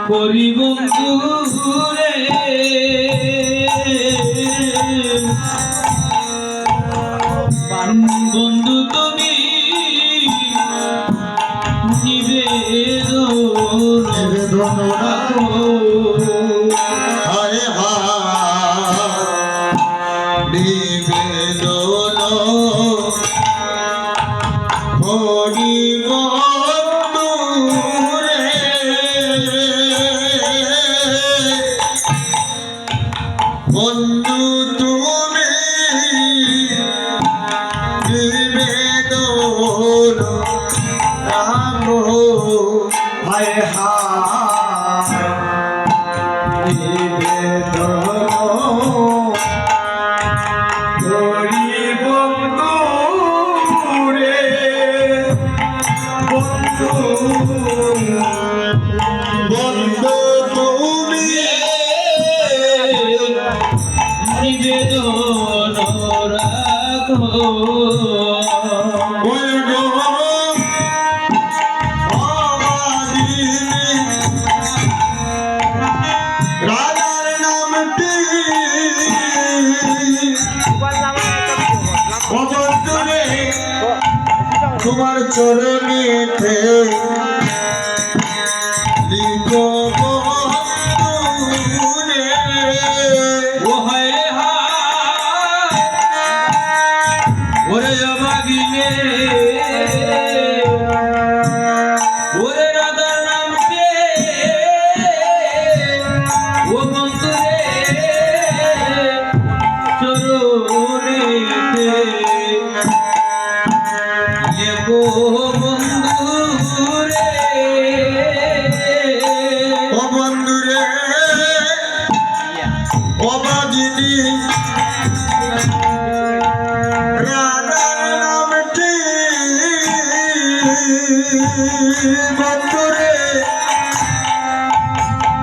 করি বন্ধু রে বন্ধু তুমি নিবেদন রাখো হায় নিবেদন হরি বন্ধু রে বন্ধু তুমি নিবেদন রাখো হায় নিবেদন হরি বন্ধু রে বন্ধু বন্ধু তুমি নিবেদন রাখো বলগো রাজার নামটি অবন্তরে তোমার চরণেতে লিখো বন্ধুরে ও হায় রে হায় ওরে অবাগিনে ওরে রাধার নাম পে ও বন্ধু রে চরণেতে লেখো বন্ধু রে ও বন্ধুরে অবাগিনী রাধার নামটি বন্ধুরে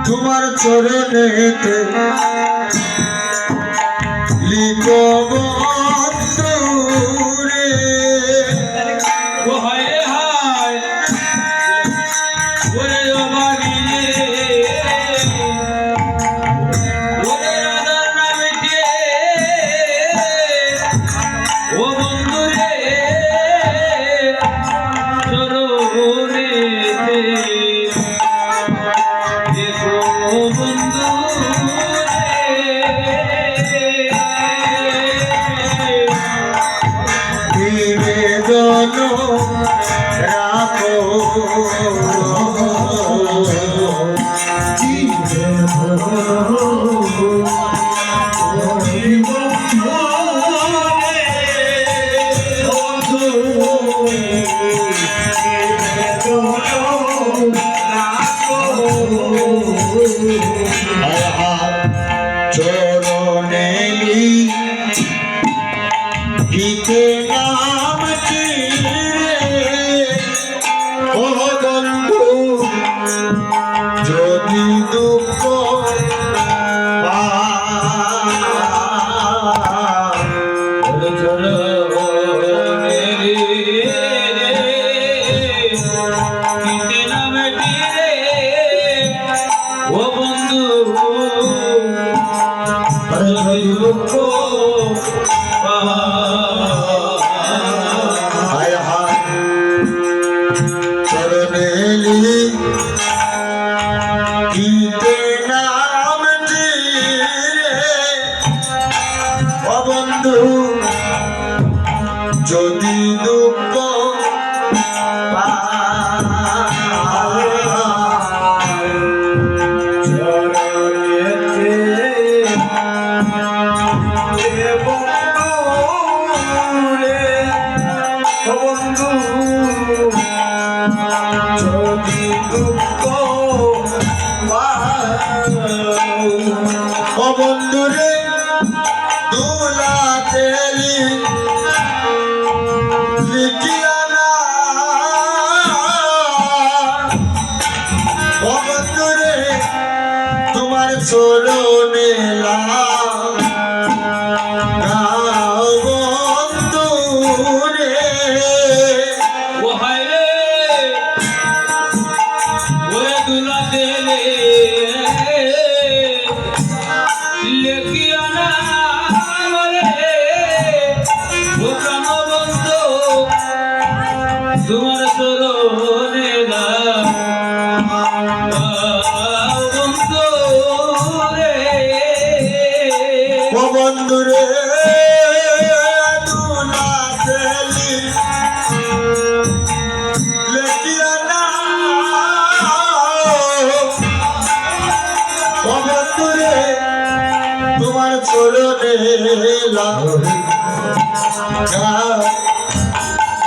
তোমার চরণেতে লিখো বন্ধুরে ও হায় রে হায় ওরে অবাগিনে ওরে রাধার নামে ও বন্ধু রে চরণেতে দেখো বন্ধু রে নিবেদন রাখো চরণেলি গীতে নাম চিরে ও বন্ধু যদি দুঃখ ও বন্ধু হায় হায় চরণেলি গীতে নাম চিরে ও বন্ধু যদি দুঃখ যদি দুঃখ ও বন্ধুরে দুলা তেলি লিখিয়া না ও বন্ধুরে তোমার চরণে গাও বন্ধুরে ও হায় রে তোমার চরণে লাও বন্ধু রে ও বন্ধু রে দুলা তেলি লেখিয়া না ও বন্ধু রে তোমার চরণে লাও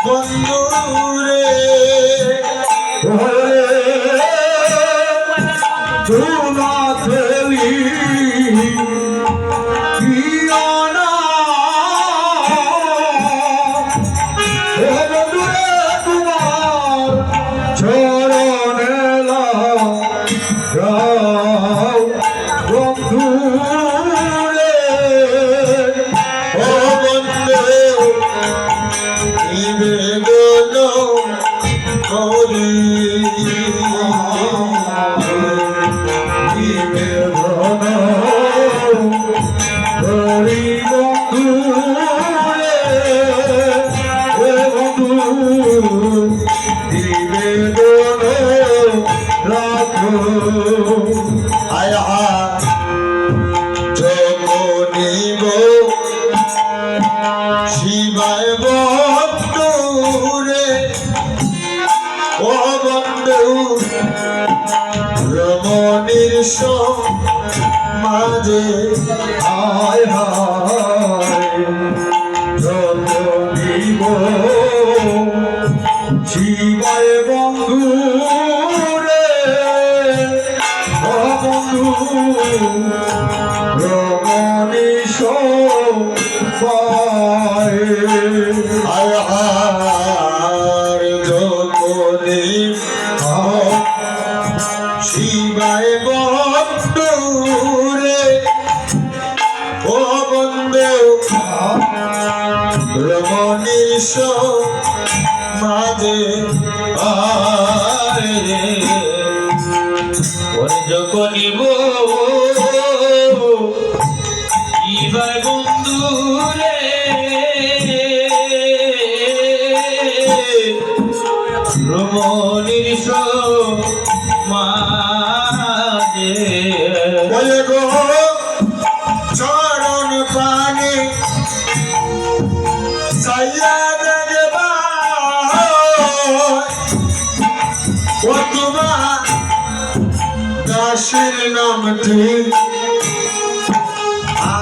বন্ধু রে দুলা তেলি পিয়ানা ও বন্ধু রে তোমার চরণে লাগাও বন্ধু রে ও বন্ধু নিবেদন করি আয়া জগনিব শিবায় বন্ধু রে ও বন্ধু রমণীর মাঝে হায় হায় যত নিব শিবায় বন্ধু রে ও বন্ধু রমণীশ পায় আয়ার জগনি শিবায় বন্ধু রে ও বন্ধু রমণীশ মাঝে আরে রে ওরে যখন নিব ইবার বন্ধু রে রমণীর মাঝে বলে গো চরণ পানি সাইয়া দেখবা ও তোমার দাসের নামটি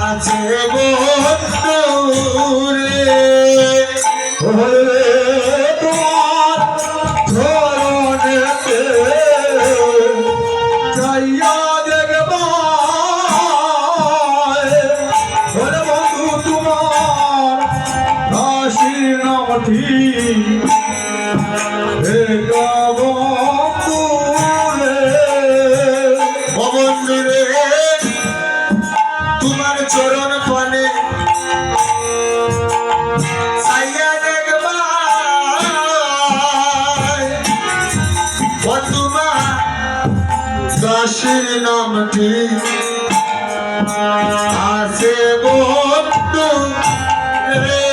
আছে বন্ধু রে ওরে তোমার চরণেতে যাইয়া দেখবা ওরে বন্ধু তোমার দাসীর নামটি এটা বন্ধু রে ও বন্ধু রে তোমার চরণ পানে সাইয়া দেখবা ও তোমার দাসের নামটি আছে বন্ধু রে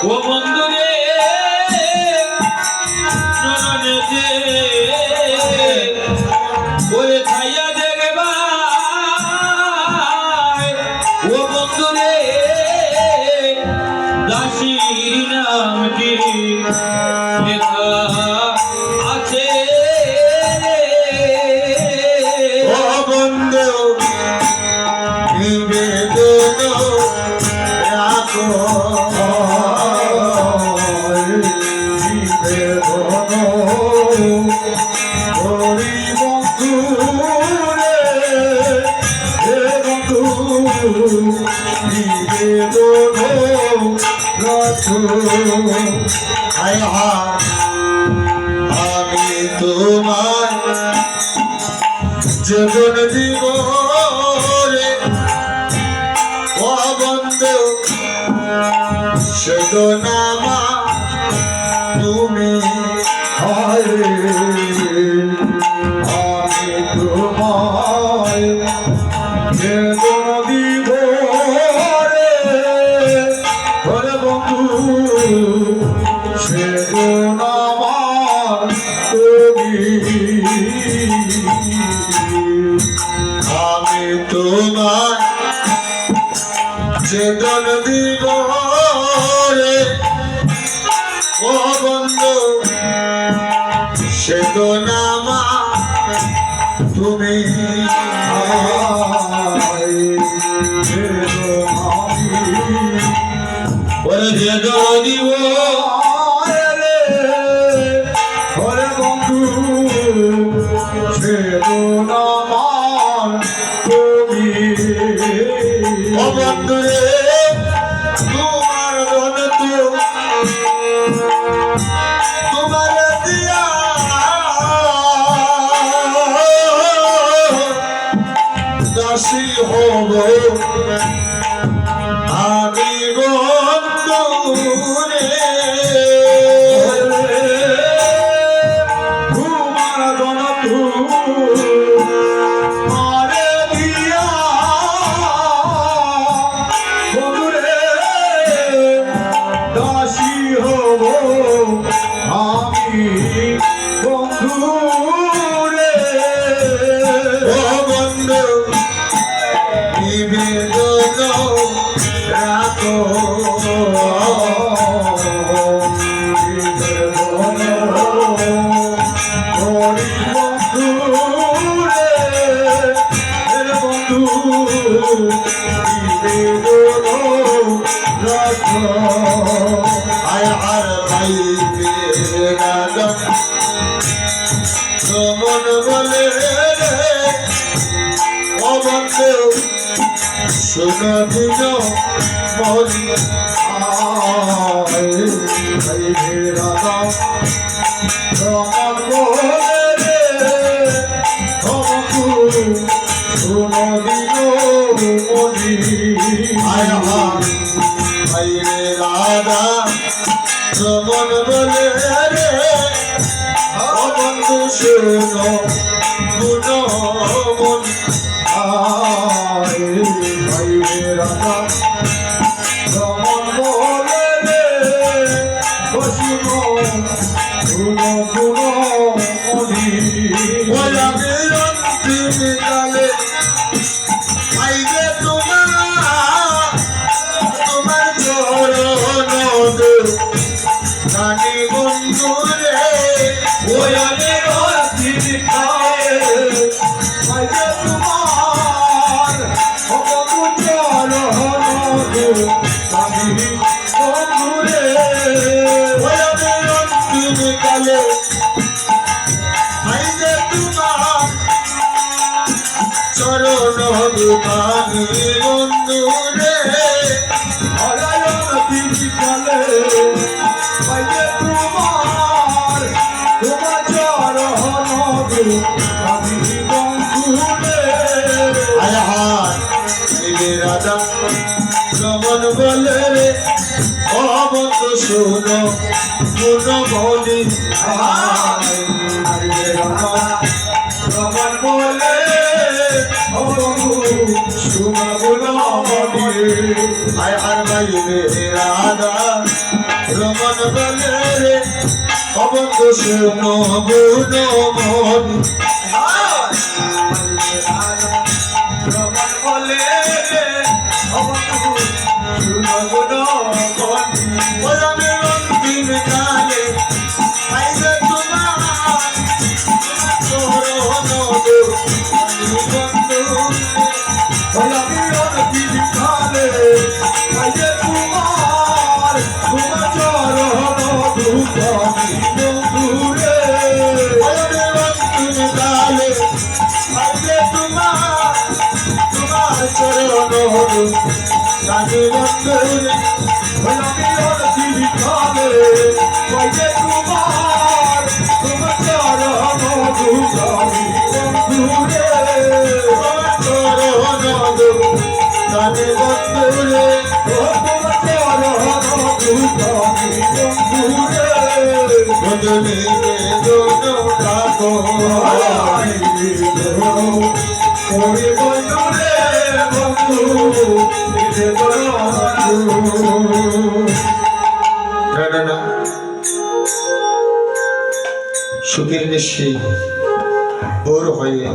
ও বন্ধু রে চরণেতে ওরে ছাইয়া দেখবা ও বন্ধু রে দাসীর নামটি লেখা আছে ও বন্ধু নিবেদন রাখো হায় হায় আমি তোমার জীবন দিব রে ও বন্ধু সেদনামা তুমি আমি তোমায় বেদন দিব রে ওরে বন্ধু সেদনা সে তো নামা তুমি ওরে যে দিব হরে বন্ধু সে নাম তুমি ও বন্ধুরে তোমার ধন তোমার দিয়া দাসী হব আমি বন্ধুরে তোমার বন্ধু মারে দিয়া বন্ধুরে দাসী হব আমি বন্ধুরে ও বন্ধু নিবেদন রাখো আয় আর ভাই বেরাদন মন বলে ও বন্ধু শোনো দিন মরি আয় হার ভাই রাধা মন বলে রে ও বন্ধু শোনো গুণ মন ওলাগে অন্তিম কালে আইবে তোমার চরণ রানী বন্ধু রে ওরে ওলাগে অন্তিম কালে আইবে তোমার চরণ দুখানি বন্ধু রে আয় হার রাধা রমন বলে রে ও বন্ধু শোনো গুণ মনি রমন বলে ও শুনগুলো আয় হার ভাই রাধা রমন বলে রে ও বন্ধু শোনো গুণ মনি রমন বলে শুনগুলো ওলাগে অন্তিম কালে আইবে তোমার চরণ বন্ধু কালে আইবে তোমার চরণ রানী বন্ধু রে রানী বন্ধু রে বদলে দোনো ডাকো না সুখের দেশে ভোর হয়ে